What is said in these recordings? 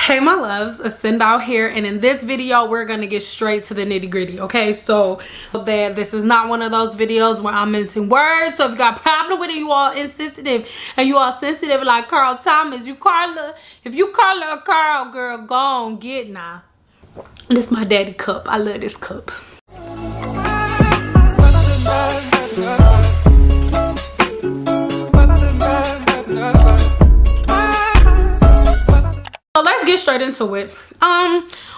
Hey my loves, Ascend out here, and in this video we're gonna get straight to the nitty-gritty. Okay, so that this is not one of those videos where I'm mincing words. So if you got a problem with it, you all insensitive and you all sensitive like Carl Thomas, if you call her a Carl girl, go on get now. This is my daddy cup. I love this cup. So let's get straight into it.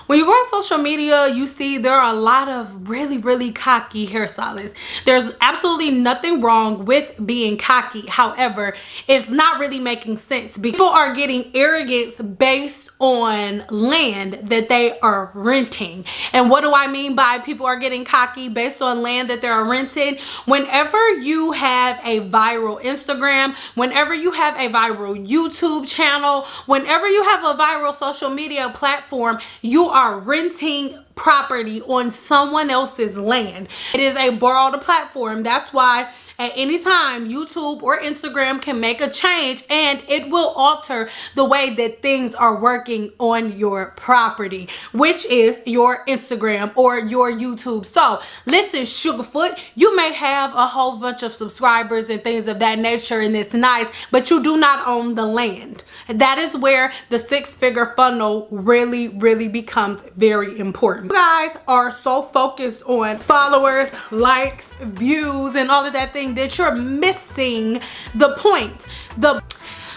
When you go on social media, you see there are a lot of really cocky hairstylists. There's absolutely nothing wrong with being cocky. However, it's not really making sense. People are getting arrogance based on land that they are renting. And what do I mean by people are getting cocky based on land that they're renting? Whenever you have a viral Instagram, whenever you have a viral YouTube channel, whenever you have a viral social media platform, you are renting property on someone else's land. It is a borrowed platform. That's why at any time YouTube or Instagram can make a change and it will alter the way that things are working on your property, which is your Instagram or your YouTube. So listen, Sugarfoot, you may have a whole bunch of subscribers and things of that nature, and it's nice, but you do not own the land. That is where the six-figure funnel really becomes very important. You guys are so focused on followers, likes, views, and all of that thing that you're missing the point.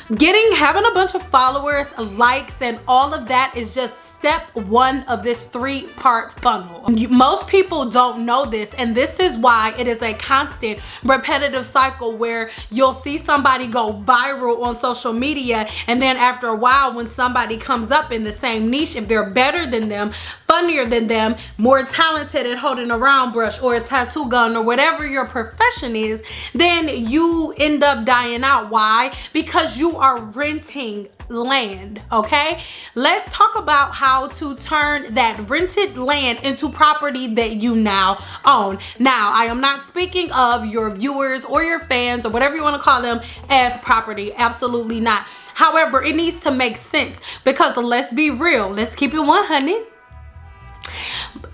Having a bunch of followers, likes, and all of that is just step one of this three-part funnel. Most people don't know this, and this is why it is a constant repetitive cycle where you'll see somebody go viral on social media, and then after a while when somebody comes up in the same niche, if they're better than them, funnier than them, more talented at holding a round brush or a tattoo gun or whatever your profession is, then you end up dying out. Why? Because you are renting land. Okay, let's talk about how to turn that rented land into property that you now own. Now, I am not speaking of your viewers or your fans or whatever you want to call them as property. Absolutely not. However, it needs to make sense, because let's be real, let's keep it 100.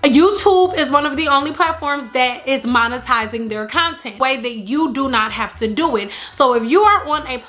YouTube is one of the only platforms that is monetizing their content, way that you do not have to do it. So if you are on a,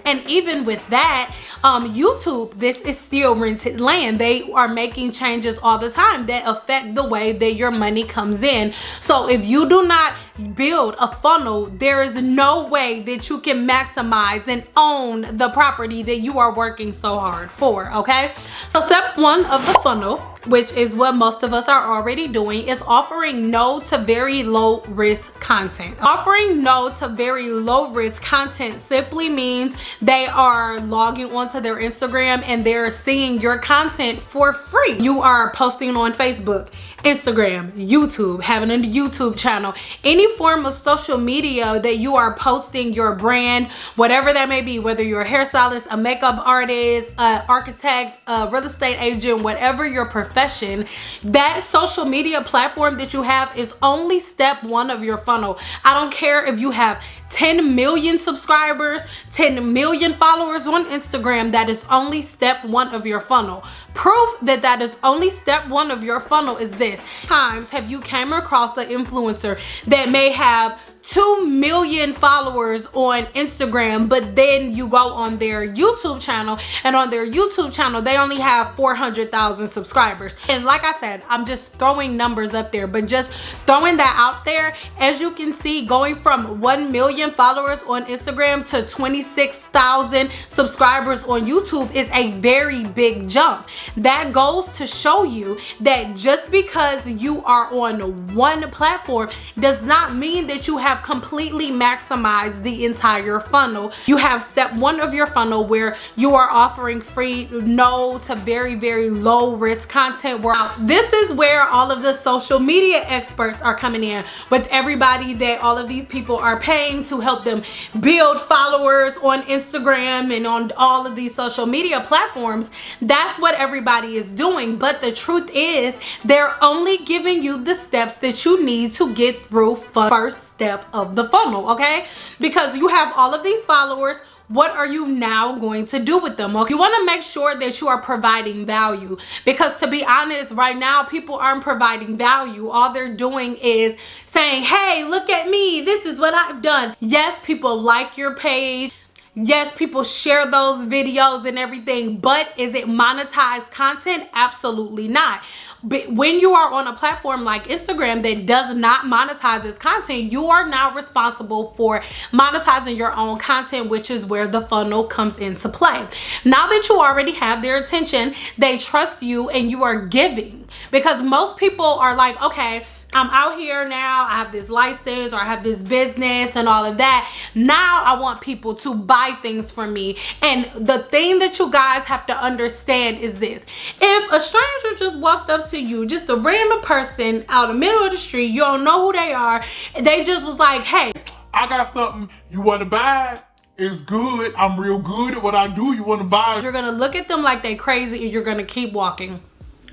and even with that, YouTube, this is still rented land. They are making changes all the time that affect the way that your money comes in. So if you do not build a funnel, there is no way that you can maximize and own the property that you are working so hard for. Okay, so step one of the funnel, which is what most of us are already doing, is offering no to very low risk content. Offering no to very low risk content simply means they are logging onto their Instagram and they're seeing your content for free. You are posting on Facebook, Instagram, YouTube, having a YouTube channel, any form of social media that you are posting your brand, whatever that may be, whether you're a hairstylist, a makeup artist, architect, a real estate agent, whatever your profession, that social media platform that you have is only step one of your funnel. I don't care if you have 10 million subscribers, 10 million followers on Instagram, that is only step one of your funnel. Proof that that is only step one of your funnel is this. Times have you came across the influencer that may have 2 million followers on Instagram, but then you go on their YouTube channel, and on their YouTube channel they only have 400,000 subscribers. And like I said, I'm just throwing numbers up there, but just throwing that out there, as you can see, going from 1 million followers on Instagram to 26,000 subscribers on YouTube is a very big jump. That goes to show you that just because you are on one platform does not mean that you have completely maximized the entire funnel. You have step one of your funnel where you are offering free, no to very low risk content. This is where all of the social media experts are coming in, with everybody that all of these people are paying to help them build followers on Instagram and on all of these social media platforms. That's what everybody is doing, but the truth is they're only giving you the steps that you need to get through first step of the funnel. Okay, because you have all of these followers what are you now going to do with them? Okay, you want to make sure that you are providing value, because to be honest, right now people aren't providing value. All they're doing is saying, hey, look at me, this is what I've done. Yes, people like your page. Yes, people share those videos and everything, but is it monetized content? Absolutely not. But when you are on a platform like Instagram that does not monetize its content, you are now responsible for monetizing your own content, which is where the funnel comes into play. Now that you already have their attention, they trust you and you are giving, because most people are like, okay, I'm out here now, I have this license or I have this business and all of that. Now I want people to buy things from me. And the thing that you guys have to understand is this. If a stranger just walked up to you, just a random person out in the middle of the street, you don't know who they are, they just was like, hey, I got something you want to buy. It's good. I'm real good at what I do. You want to buy? You're going to look at them like they crazy and you're going to keep walking.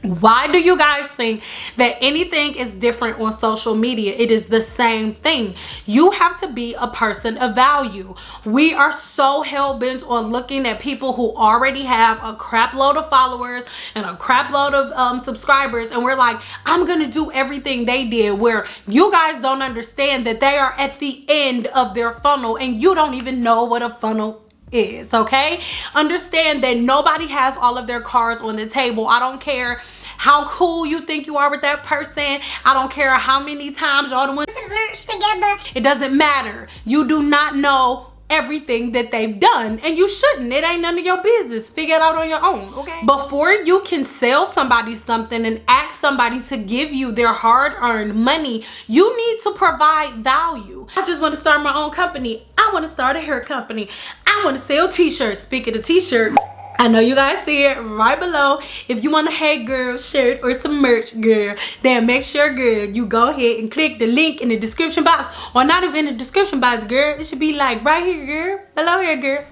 Why do you guys think that anything is different on social media? It is the same thing. You have to be a person of value. We are so hell-bent on looking at people who already have a crap load of followers and a crap load of subscribers, and we're like, I'm gonna do everything they did, where you guys don't understand that they are at the end of their funnel and you don't even know what a funnel is. Okay, understand that nobody has all of their cards on the table. I don't care how cool you think you are with that person. I don't care how many times y'all went to lunch together. It doesn't matter. You do not know everything that they've done, and you shouldn't. It ain't none of your business. Figure it out on your own, okay? Before you can sell somebody something and ask somebody to give you their hard-earned money, you need to provide value. I just want to start my own company. I want to start a hair company. I want to sell t-shirts. Speaking of t-shirts, I know you guys see it right below. If you want a Hey Girl shirt or some merch, girl, then make sure, girl, you go ahead and click the link in the description box, or not even in the description box, girl. It should be like right here, girl, below here, girl.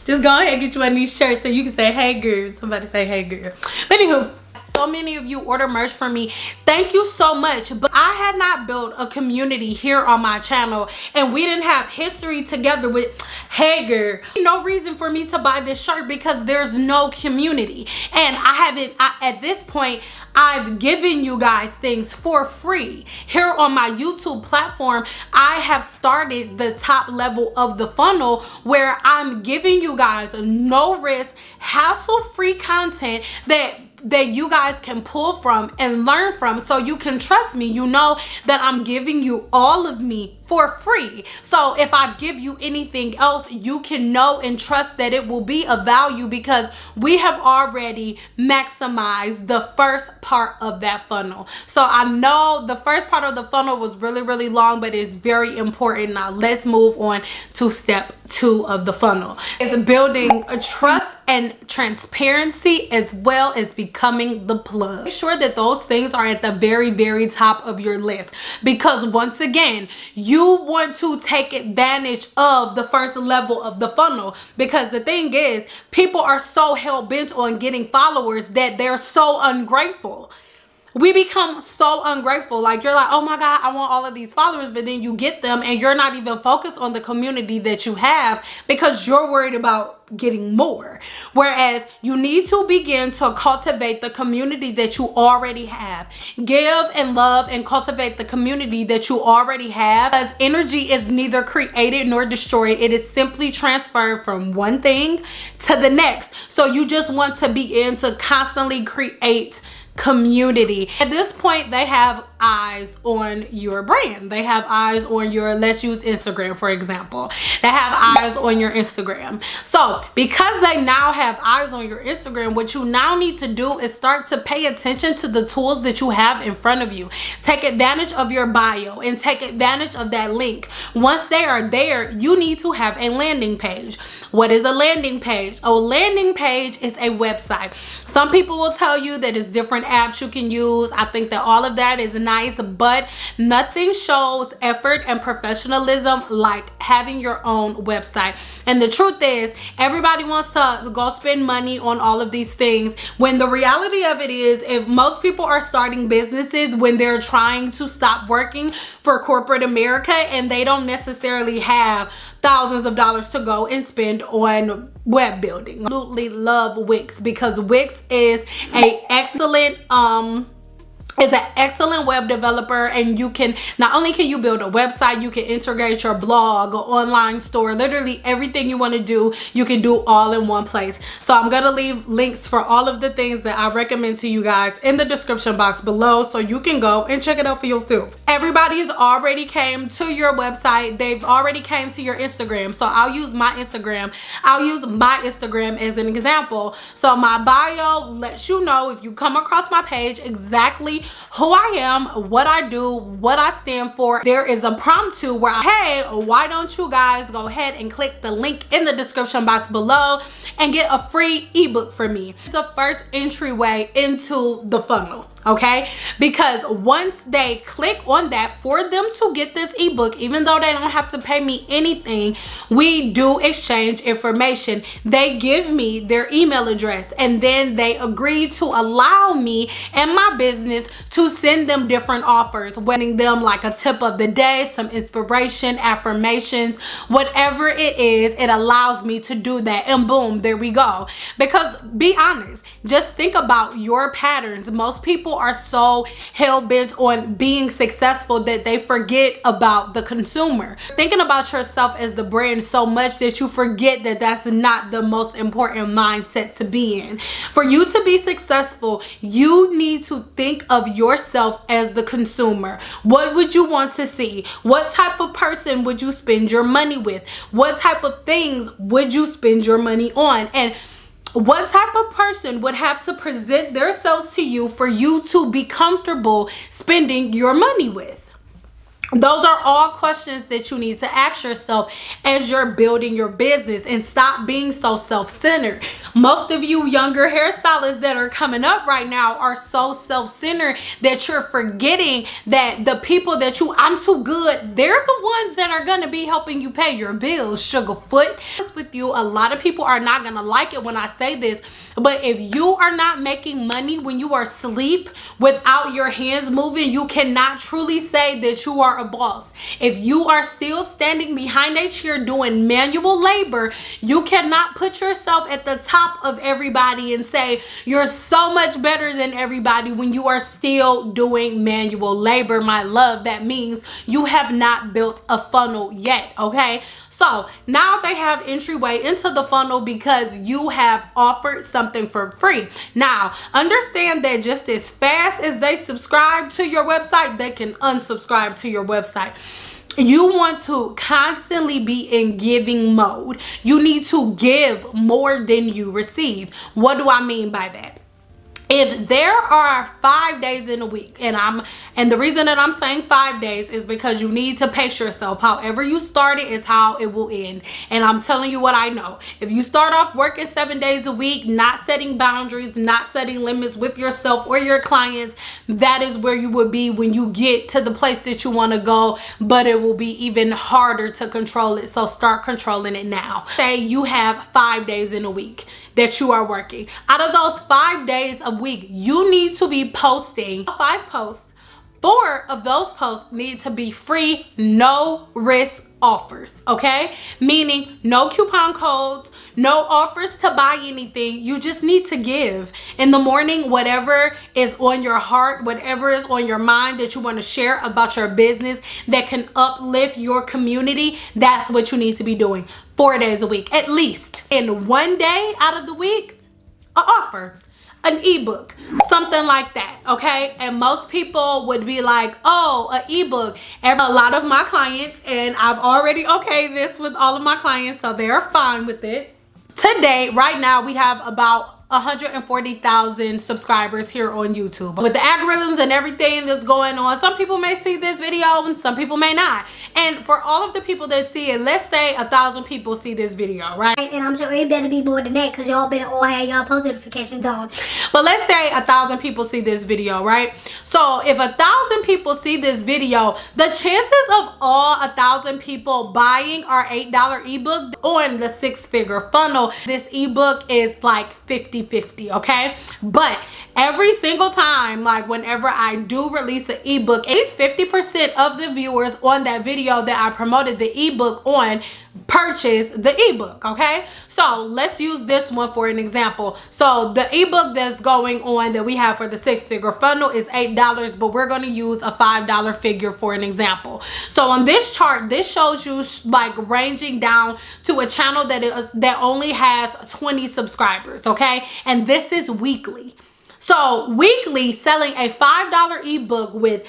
Just go ahead and get you one of these shirts so you can say, hey, girl. Somebody say, hey, girl. But anywho, so many of you order merch from me. Thank you so much. But I had not built a community here on my channel, and we didn't have history together with hey girl. No reason for me to buy this shirt because there's no community. And at this point, I've given you guys things for free. Here on my YouTube platform, I have started the top level of the funnel where I'm giving you guys no risk, hassle-free content that you guys can pull from and learn from, so you can trust me. You know that I'm giving you all of me for free. So if I give you anything else, you can know and trust that it will be of value, because we have already maximized the first part of that funnel. So I know the first part of the funnel was really long, but it's very important. Now let's move on to step 2 of the funnel. It's building a trust and transparency, as well as becoming the plug. Make sure that those things are at the very top of your list, because once again, you want to take advantage of the first level of the funnel, because the thing is, people are so hell-bent on getting followers that they're so ungrateful. We become so ungrateful. Like, you're like, oh my God, I want all of these followers, but then you get them and you're not even focused on the community that you have because you're worried about getting more. Whereas you need to begin to cultivate the community that you already have. Give and love and cultivate the community that you already have, because energy is neither created nor destroyed. It is simply transferred from one thing to the next. So you just want to begin to constantly create community. At this point, they have eyes on your brand. They have eyes on your, let's use Instagram for example. They have eyes on your Instagram. So because they now have eyes on your Instagram, what you now need to do is start to pay attention to the tools that you have in front of you. Take advantage of your bio and take advantage of that link. Once they are there, you need to have a landing page. What is a landing page? A landing page is a website. Some people will tell you that it's different apps you can use. I think that all of that is nice, but nothing shows effort and professionalism like having your own website. And the truth is, everybody wants to go spend money on all of these things, when the reality of it is, if most people are starting businesses when they're trying to stop working for corporate America and they don't necessarily have thousands of dollars to go and spend on web building. Absolutely love Wix because Wix is a excellent web developer, and you can not only can you build a website, you can integrate your blog, online store, literally everything you want to do, you can do all in one place. So I'm gonna leave links for all of the things that I recommend to you guys in the description box below, so you can go and check it out for yourself. Everybody's already came to your website, they've already came to your Instagram, so I'll use my Instagram as an example. So my bio lets you know, if you come across my page, exactly who I am, what I do, what I stand for. There is a prompt to where hey, why don't you guys go ahead and click the link in the description box below and get a free ebook from me. It's the first entryway into the funnel, okay? Because once they click on that, for them to get this ebook, even though they don't have to pay me anything, we do exchange information. They give me their email address, and then they agree to allow me and my business to send them different offers, winning them like a tip of the day, some inspiration, affirmations, whatever it is, it allows me to do that, and boom, there we go. Because be honest, just think about your patterns. Most people are so hell-bent on being successful that they forget about the consumer. Thinking about yourself as the brand so much that you forget that that's not the most important mindset to be in. For you to be successful, you need to think of yourself as the consumer. What would you want to see? What type of person would you spend your money with? What type of things would you spend your money on? And what type of person would have to present themselves to you for you to be comfortable spending your money with? Those are all questions that you need to ask yourself as you're building your business, and stop being so self-centered. Most of you younger hairstylists that are coming up right now are so self-centered that you're forgetting that the people that I'm too good, they're the ones that are going to be helping you pay your bills, Sugarfoot. With you, a lot of people are not going to like it when I say this, but if you are not making money when you are asleep without your hands moving, you cannot truly say that you are a boss. If you are still standing behind a chair doing manual labor, you cannot put yourself at the top of everybody and say you're so much better than everybody when you are still doing manual labor, my love. That means you have not built a funnel yet, okay? So now they have entryway into the funnel because you have offered something for free. Now, understand that just as fast as they subscribe to your website, they can unsubscribe to your website. You want to constantly be in giving mode. You need to give more than you receive. What do I mean by that? If there are 5 days in a week, and the reason that I'm saying 5 days is because you need to pace yourself. However you start it is how it will end. And I'm telling you what I know. If you start off working 7 days a week, not setting boundaries, not setting limits with yourself or your clients, that is where you will be when you get to the place that you want to go, but it will be even harder to control it. So start controlling it now. Say you have 5 days in a week that you are working. Out of those 5 days a week, you need to be posting 5 posts. 4 of those posts need to be free, no risk offers, okay? Meaning no coupon codes, no offers to buy anything. You just need to give. In the morning, whatever is on your heart, whatever is on your mind that you want to share about your business that can uplift your community, that's what you need to be doing 4 days a week, at least. And 1 day out of the week, an offer, an ebook, something like that, okay? And most people would be like, oh, an ebook. A lot of my clients, and I've already okayed this with all of my clients, so they're fine with it. Today, right now, we have about 140,000 subscribers here on YouTube. With the algorithms and everything that's going on, some people may see this video and some people may not. And for all of the people that see it, let's say 1,000 people see this video, right? And I'm sure it better be more than that because y'all better all have y'all post notifications on. But let's say 1,000 people see this video, right? So if 1,000 people see this video, the chances of all 1,000 people buying our $8 ebook on the 6-figure funnel, this ebook is like 50-50, okay? But every single time, like whenever I do release an ebook, at least 50% of the viewers on that video that I promoted the ebook on purchase the ebook. Okay, so let's use this one for an example. So the ebook that's going on that we have for the 6-figure funnel is $8, but we're going to use a $5 figure for an example. So on this chart, this shows you like ranging down to a channel that only has 20 subscribers. Okay, and this is weekly. So weekly, selling a $5 ebook with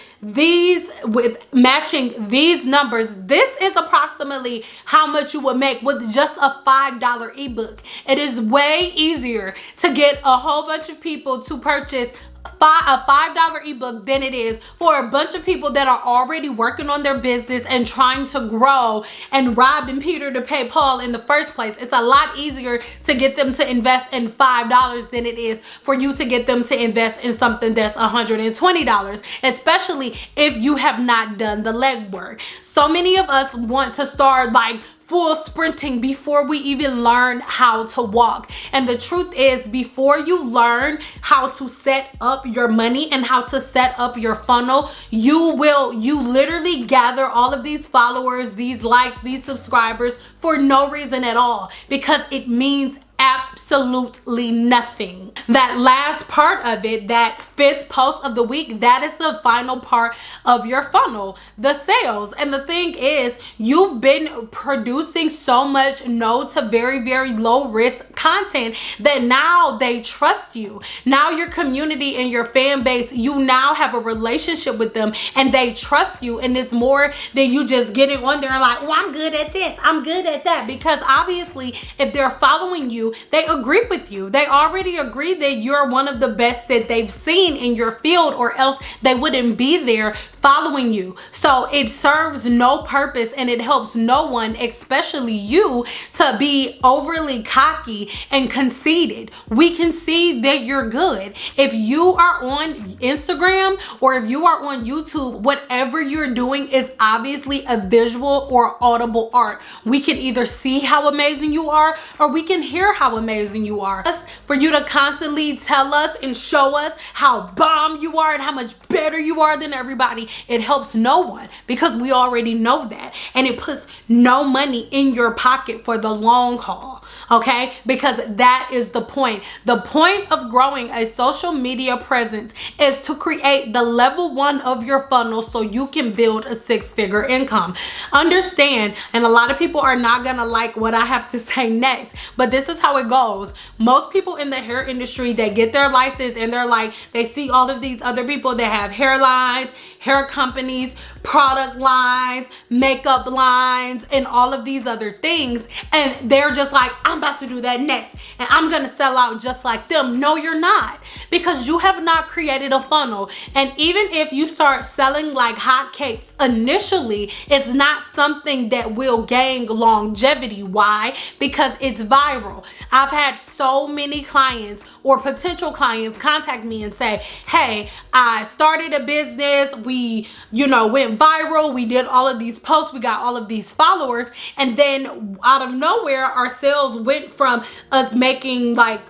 matching these numbers, this is approximately how much you would make with just a $5 ebook. It is way easier to get a whole bunch of people to purchase a $5 ebook than it is for a bunch of people that are already working on their business and trying to grow and robbing Peter to pay Paul in the first place. It's a lot easier to get them to invest in $5 than it is for you to get them to invest in something that's $120, especially if you have not done the legwork. So many of us want to start like full sprinting before we even learn how to walk. And the truth is, before you learn how to set up your money and how to set up your funnel, you literally gather all of these followers, these likes, these subscribers for no reason at all, because it means absolutely nothing. That last part of it, that 5th post of the week, that is the final part of your funnel, the sales. And the thing is, you've been producing so much no to very, very low risk content that now they trust you. Now your community and your fan base, you now have a relationship with them and they trust you. And it's more than you just getting on there and like, well, I'm good at this, I'm good at that. Because obviously, if they're following you, they agree with you. They already agree that you're one of the best that they've seen in your field, or else they wouldn't be there following you. So it serves no purpose and it helps no one, especially you, to be overly cocky and conceited. We can see that you're good. If you are on Instagram or if you are on YouTube, whatever you're doing is obviously a visual or audible art. We can either see how amazing you are or we can hear how amazing you are. For you to constantly tell us and show us how bomb you are and how much better you are than everybody, it helps no one, because we already know that, and it puts no money in your pocket for the long haul. Okay, because that is the point. The point of growing a social media presence is to create the level 1 of your funnel so you can build a 6-figure income. Understand, and a lot of people are not gonna like what I have to say next, but this is how it goes. Most people in the hair industry, they get their license and they're like, they see all of these other people that have hairlines, hair companies, product lines, makeup lines, and all of these other things, and they're just like, I'm about to do that next and I'm gonna sell out just like them. No, you're not, because you have not created a funnel. And even if you start selling like hotcakes initially, it's not something that will gain longevity. Why? Because it's viral. I've had so many clients or potential clients contact me and say, hey, I started a business, we went viral, we did all of these posts, we got all of these followers, and then out of nowhere our sales went from us making like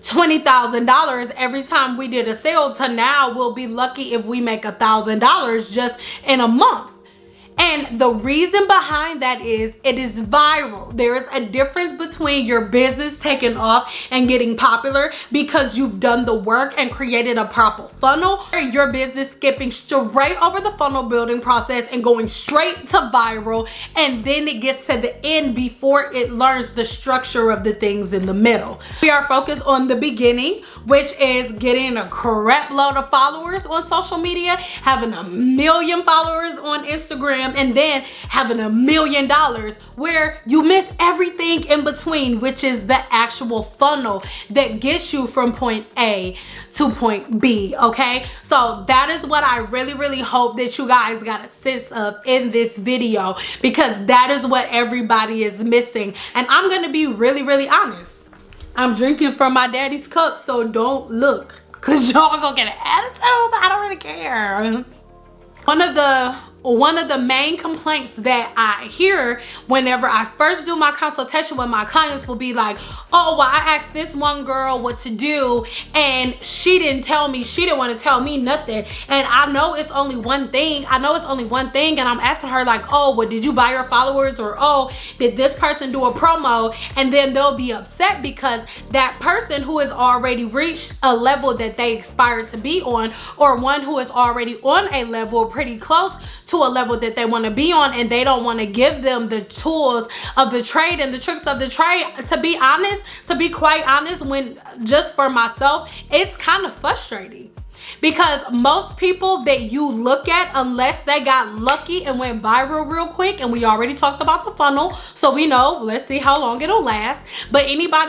$20,000 every time we did a sale to now we'll be lucky if we make $1,000 just in a month. And the reason behind that is it is viral. There is a difference between your business taking off and getting popular because you've done the work and created a proper funnel, or your business skipping straight over the funnel building process and going straight to viral, and then it gets to the end before it learns the structure of the things in the middle. We are focused on the beginning, which is getting a crap load of followers on social media, having 1 million followers on Instagram, and then having $1 million, where you miss everything in between, which is the actual funnel that gets you from point A to point B. Okay, so that is what I really hope that you guys got a sense of in this video, because that is what everybody is missing. And I'm gonna be really honest, I'm drinking from my daddy's cup, so don't look, because y'all gonna get an attitude. I don't really care. One of the one of the main complaints that I hear whenever I first do my consultation with my clients will be like, oh, well, I asked this one girl what to do and she didn't tell me, she didn't want to tell me nothing. And I know it's only one thing. And I'm asking her like, oh, well, did you buy your followers? Or, oh, did this person do a promo? And then they'll be upset because that person who has already reached a level that they aspire to be on, or one who is already on a level pretty close to a level that they want to be on, and they don't want to give them the tools of the trade and the tricks of the trade. To be quite honest, when just for myself, it's kind of frustrating. Because most people that you look at, unless they got lucky and went viral real quick, and we already talked about the funnel, so we know, let's see how long it'll last. But anyone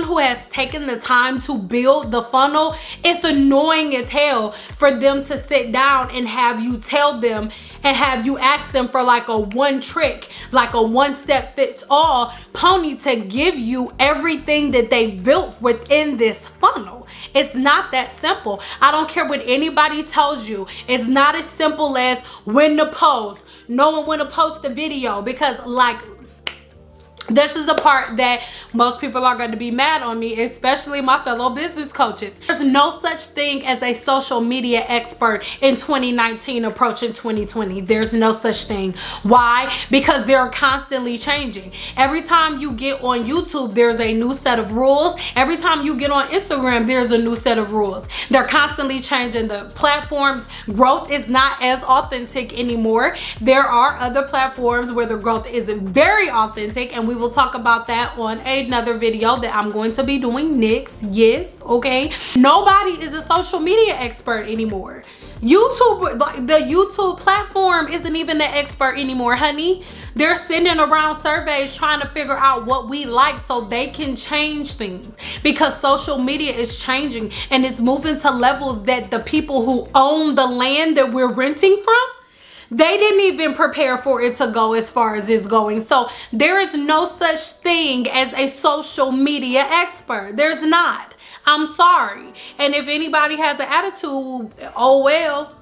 who has taken the time to build the funnel, it's annoying as hell for them to sit down and have you tell them and have you ask them for like a one trick, like a one step fits all pony to give you everything that they built within this funnel. It's not that simple. I don't care what anybody tells you. It's not as simple as when to post, knowing when to post the video, because like, this is a part that most people are going to be mad on me, especially my fellow business coaches. There's no such thing as a social media expert in 2019 approaching 2020. There's no such thing. Why? Because they're constantly changing. Every time you get on YouTube, there's a new set of rules. Every time you get on Instagram, there's a new set of rules. They're constantly changing the platforms. Growth is not as authentic anymore. There are other platforms where the growth is very authentic, and we will talk about that on another video that I'm going to be doing next. Yes, okay. Nobody is a social media expert anymore. YouTube, like the YouTube platform isn't even the expert anymore, honey. They're sending around surveys trying to figure out what we like so they can change things, because social media is changing and it's moving to levels that the people who own the land that we're renting from, they didn't even prepare for it to go as far as it's going. So there is no such thing as a social media expert. There's not. I'm sorry. And if anybody has an attitude, oh well,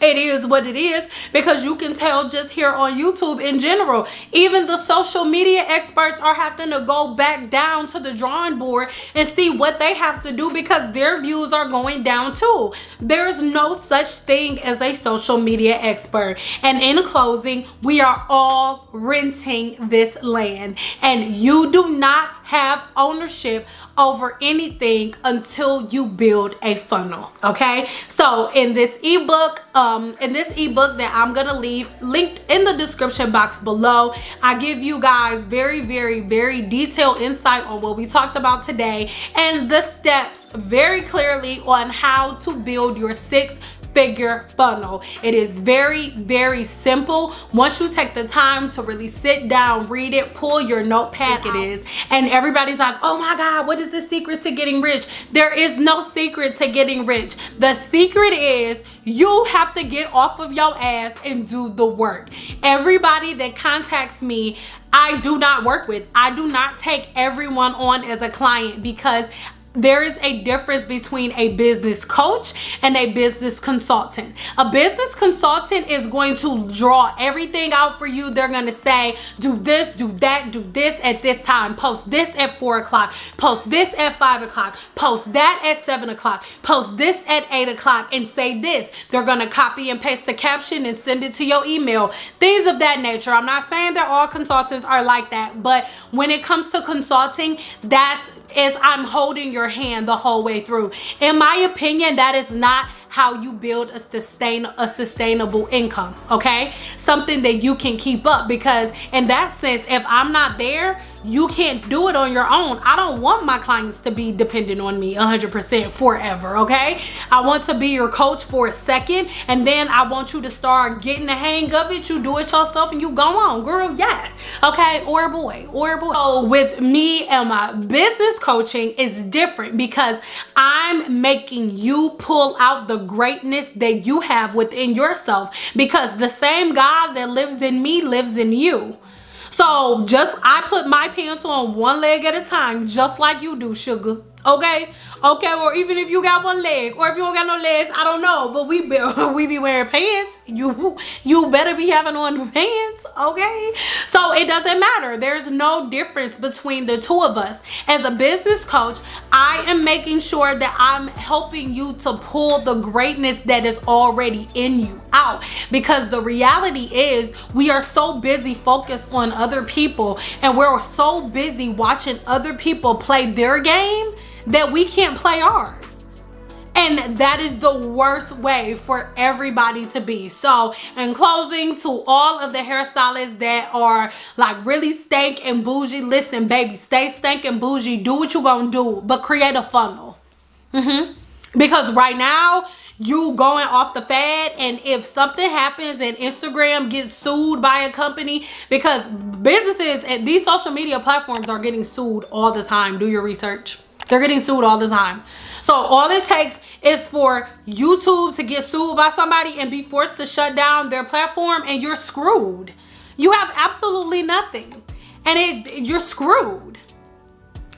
it is what it is, because you can tell just here on YouTube in general, even the social media experts are having to go back down to the drawing board and see what they have to do, because their views are going down too. There is no such thing as a social media expert. And in closing, we are all renting this land, and you do not have ownership over anything until you build a funnel. Okay, so in this ebook that I'm gonna leave linked in the description box below, I give you guys very detailed insight on what we talked about today and the steps very clearly on how to build your six-figure funnel. It is very simple once you take the time to really sit down, read it, pull your notepad. It is, and everybody's like, oh my god, what is the secret to getting rich? There is no secret to getting rich. The secret is you have to get off of your ass and do the work. Everybody that contacts me, I do not work with. I do not take everyone on as a client, because there is a difference between a business coach and a business consultant. A business consultant is going to draw everything out for you. They're going to say, do this, do that, do this at this time, post this at 4 o'clock, post this at 5 o'clock, post that at 7 o'clock, post this at 8 o'clock, and say this. They're going to copy and paste the caption and send it to your email. Things of that nature. I'm not saying that all consultants are like that, but when it comes to consulting, I'm holding your hand the whole way through. In my opinion, that is not how you build a sustainable income, okay? Something that you can keep up, because in that sense, if I'm not there, you can't do it on your own. I don't want my clients to be dependent on me 100% forever, okay? I want to be your coach for a second, and then I want you to start getting the hang of it. You do it yourself and you go on, girl, yes, okay? Or boy. So with me and my business coaching is different, because I'm making you pull out the greatness that you have within yourself, because the same God that lives in me lives in you. So I put my pants on one leg at a time, just like you do, sugar. Okay, or even if you got one leg, or if you don't got no legs, I don't know, but we be wearing pants. You better be having on pants, okay? So it doesn't matter. There's no difference between the two of us. As a business coach, I am making sure that I'm helping you to pull the greatness that is already in you out, because the reality is we are so busy focused on other people, and we're so busy watching other people play their game that we can't play ours. And that is the worst way for everybody to be. So in closing, to all of the hairstylists that are like really stank and bougie, listen baby, stay stank and bougie, do what you gonna do, but create a funnel. Because right now you going off the fad, and if something happens and Instagram gets sued by a company, because businesses and these social media platforms are getting sued all the time. Do your research. They're getting sued all the time. So all it takes is for YouTube to get sued by somebody and be forced to shut down their platform, and you're screwed. You have absolutely nothing, and you're screwed.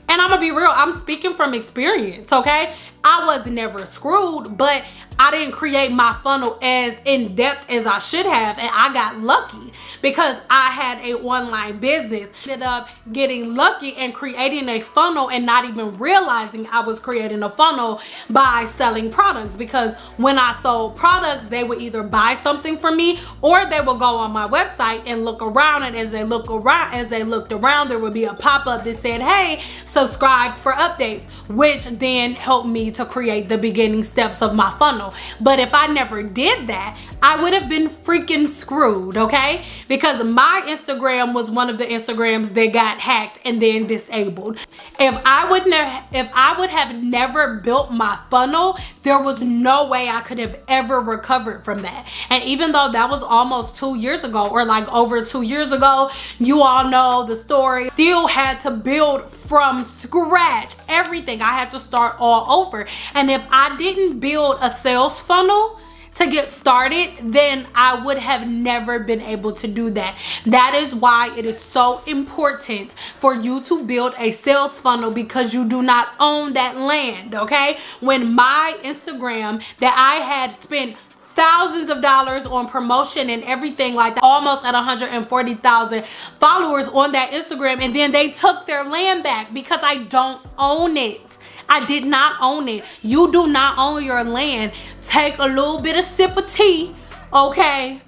And I'm gonna be real, I'm speaking from experience, okay? I was never screwed, but I didn't create my funnel as in depth as I should have, and I got lucky because I had a online business. Ended up getting lucky and creating a funnel and not even realizing I was creating a funnel by selling products, because when I sold products, they would either buy something from me or they would go on my website and look around, and as they looked around, there would be a pop-up that said, hey, subscribe for updates, which then helped me to create the beginning steps of my funnel. But if I never did that, I would have been freaking screwed, okay? Because my Instagram was one of the Instagrams that got hacked and then disabled. If I would have never built my funnel, there was no way I could have ever recovered from that. And even though that was almost 2 years ago, or like over 2 years ago, you all know the story. Still had to build from scratch everything. I had to start all over. And if I didn't build a sales funnel to get started, then I would have never been able to do that. That is why it is so important for you to build a sales funnel, because you do not own that land, okay? When my Instagram that I had spent thousands of dollars on promotion and everything like that, almost at 140,000 followers on that Instagram, and then they took their land back because I don't own it. I did not own it. You do not own your land. Take a little bit of sip of tea, okay?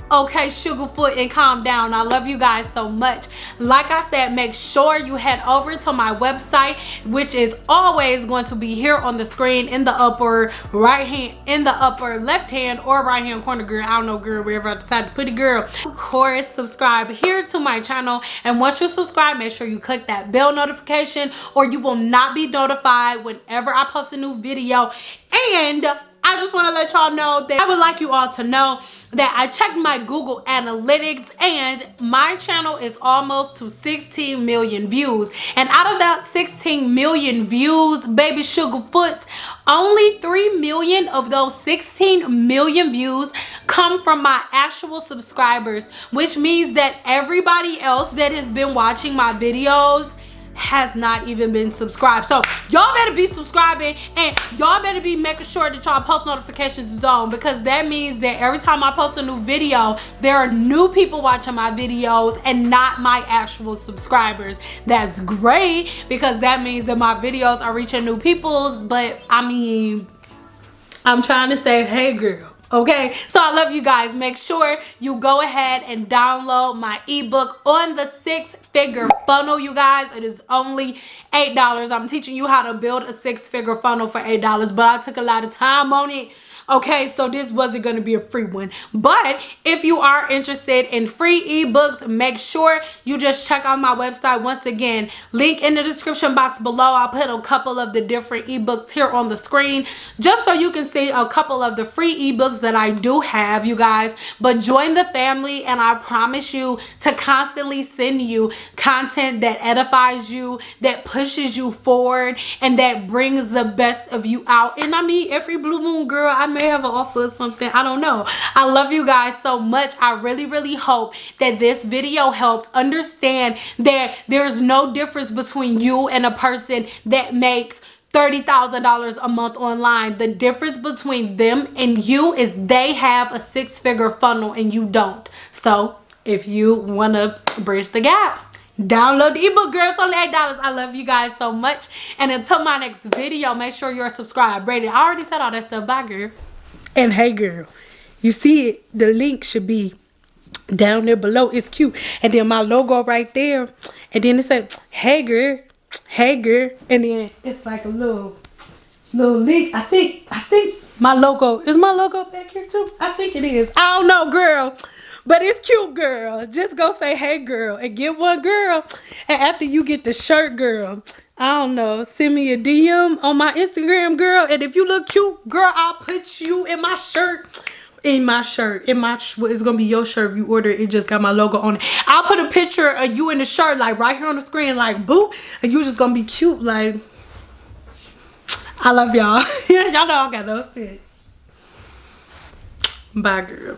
Okay, Sugarfoot, and calm down. I love you guys so much. Like I said, make sure you head over to my website, which is always going to be here on the screen in the upper right hand, in the upper left hand or right hand corner, girl. I don't know, girl, wherever I decide to put it, girl. Of course, subscribe here to my channel, and once you subscribe, make sure you click that bell notification, or you will not be notified whenever I post a new video. And I just want to let y'all know that I would like you all to know that I checked my Google Analytics, and my channel is almost to 16 million views. And out of that 16 million views, baby Sugarfoots, only 3 million of those 16 million views come from my actual subscribers, which means that everybody else that has been watching my videos has not even been subscribed. So y'all better be subscribing, and y'all better be making sure that y'all post notifications is on, because that means that every time I post a new video, there are new people watching my videos and not my actual subscribers. That's great, because that means that my videos are reaching new peoples. But I mean, I'm trying to say, hey girl, okay? So I love you guys. Make sure you go ahead and download my ebook on the 6-figure funnel, you guys. It is only $8. I'm teaching you how to build a 6-figure funnel for $8, but I took a lot of time on it. Okay, so this wasn't going to be a free one. But if you are interested in free ebooks, make sure you just check out my website. Once again, link in the description box below. I'll put a couple of the different ebooks here on the screen, just so you can see a couple of the free ebooks that I do have, you guys. But join the family, and I promise you to constantly send you content that edifies you, that pushes you forward, and that brings the best of you out. And I mean, every blue moon, girl, I may have an offer or something. I don't know. I love you guys so much. I really hope that this video helped understand that there's no difference between you and a person that makes $30,000 a month online. The difference between them and you is they have a 6-figure funnel and you don't. So if you want to bridge the gap, download the ebook, girl. It's only $8. I love you guys so much. And until my next video, make sure you're subscribed, rated. I already said all that stuff. Bye, girl. And hey, girl, you see it, the link should be down there below. It's cute. And then my logo right there. And then it says, hey, girl. Hey, girl. And then it's like a little link. I think my logo, is my logo back here too? I think it is. I don't know, girl. But it's cute, girl. Just go say, hey, girl, and get one, girl. And after you get the shirt, girl, I don't know, send me a DM on my Instagram, girl. And if you look cute, girl, I'll put you in my shirt. It's gonna be your shirt. If you order it, just got my logo on it. I'll put a picture of you in the shirt, like right here on the screen, like boop, and you just gonna be cute. Like, I love y'all. Y'all know I got no sense. Bye, girl.